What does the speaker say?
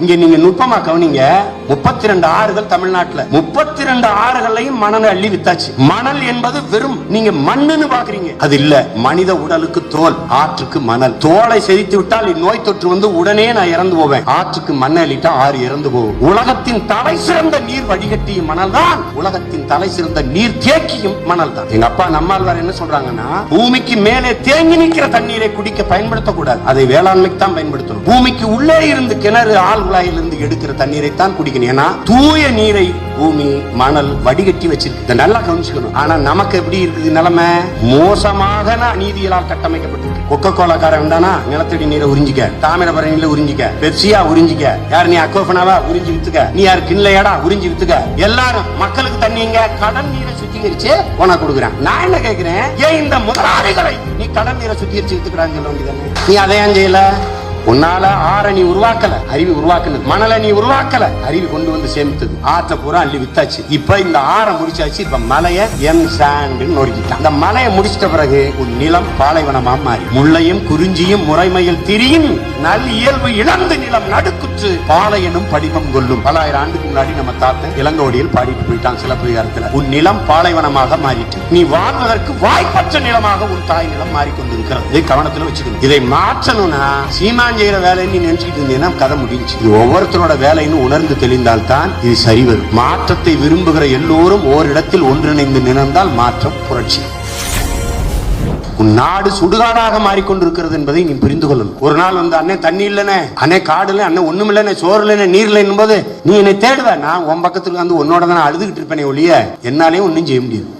இங்க நீங்க நுட்பமா கவனிங்க. 32 ஆறுகள் தமிழ்நாட்டுல, 32 ஆறுகளையும் மணல் அள்ளி வித்தாச்சு. மணல் என்பது வெறும் நீங்க மண்ணுன்னு பாக்குறீங்க, அது இல்ல. மனித உடலுக்கு தோல், ஆற்றுக்கு மணல். தோலை செதித்து விட்டால் நோய் தொற்று வந்து உடனே நான் இறந்து போவேன். ஆற்றுக்கு மண் அள்ளிட்டா ஆறு இறந்து போகும். உலகத்தின் தலை சிறந்த நீர் வடிகட்டிய மணல் தான், உலகத்தின் தலை சிறந்த நீர் தேக்கியும் மணல் தான். எங்க அப்பா நம்மாழ்வார் என்ன சொல்றாங்கன்னா, பூமிக்கு மேலே தேங்கி நிற்கிற தண்ணீரை குடிக்க பயன்படுத்தக்கூடாது, அதை வேளாண்மைக்கு தான் பயன்படுத்தணும். பூமிக்கு உள்ளே இருந்து கிணறு ஆள் குழாயில் இருந்து எடுக்கிற தண்ணீரை தான் குடிக்கணும். ஏன்னா தூய நீரை பூமி மணல் வடிகட்டி வச்சிருக்கு. நல்லா கவனிச்சுக்கணும். ஆனா நமக்கு எப்படி இருக்குது நிலைமை? மோசமாக நீதியலால் கட்டமைக்கப்பட்டிருக்கு. கொக்கோ கோலா காரன் தானா நிலத்தடி நீரை உறிஞ்சிக்க, தாமிரபரணியில உறிஞ்சிக்க, பெப்சியா உறிஞ்சிக்க, யார் நீ அக்வாஃபனாவா உறிஞ்சி வித்துக்க, நீ யார் கிண்லையாடா உறிஞ்சி வித்துக்க. எல்லாரும் மக்களுக்கு தண்ணிங்க கடல் நீரை சுத்திகரிச்சு உனக்கு கொடுக்குறேன். நான் என்ன கேட்கிறேன், ஏன் இந்த முதலாளிகளை நீ கடல் நீரை சுத்திகரிச்சு வித்துக்கிறான்னு சொல்ல வேண்டியதானே? நீ அதையும் செய்யல. உன்னால ஆற நீ உருவாக்கல, அருவி உருவாக்குனது. மணலை நீ உருவாக்கல, அருவி கொண்டு வந்து சேமித்தது. ஆற்ற பூரா அள்ளி வித்தாச்சு. இப்ப இந்த ஆற முடிச்சாச்சு. இப்ப மலைய எம் சாண்ட் நொறுக்கிட்டான். இந்த மலையை முடிச்சிட்ட பிறகு உன் நிலம் பாலைவனமா மாறி, முள்ளையும் குறிஞ்சியும் முறைமையில் திரியும் நல் இயல்பு இழந்து நிலம் நடுக்குற்று பாலையனும் படிமம் கொள்ளும். 1000 ஆண்டுக்கு முன்னாடி நம்ம தாத்தன் இளங்கோடியில் பாடிட்டு போயிட்டான் சிலப்பதிகாரத்துல. உன் நிலம் பாலைவனமாக மாறிட்டு, நீ வாழ்வதற்கு வாய்ப்பற்ற நிலமாக உன் தாய் நிலம் மாறிக்கொண்டிருக்கிறது. இதை கவனத்துல வச்சுக்கணும். இதை மாற்றணும்னா சீமா செய்யற வேலை நீ நினைச்சிட்டு இருந்தீங்கன்னா கதை முடிஞ்சு. இது ஒவ்வொருத்தரோட வேலைன்னு உணர்ந்து தெளிந்தால் தான் இது சரி வரும். மாற்றத்தை விரும்புகிற எல்லோரும் ஓரிடத்தில் ஒன்றிணைந்து நினைந்தால் மாற்றம் புரட்சி. உன் நாடு சுடுகாடாக மாறிக்கொண்டிருக்கிறது என்பதை நீ புரிந்து கொள்ளணும். ஒரு நாள் வந்து அண்ணே தண்ணி இல்லனே, அண்ணே காடு இல்ல, அண்ணே ஒண்ணும் இல்லனே, சோறு இல்லனே, நீர் இல்லைன்னும் போது நீ என்னை தேடுவ. நான் உன் பக்கத்துல வந்து உன்னோட தான் அழுதுகிட்டு இருப்பேனே ஒழிய என்னாலே ஒன்னும் செய்ய முடியாது.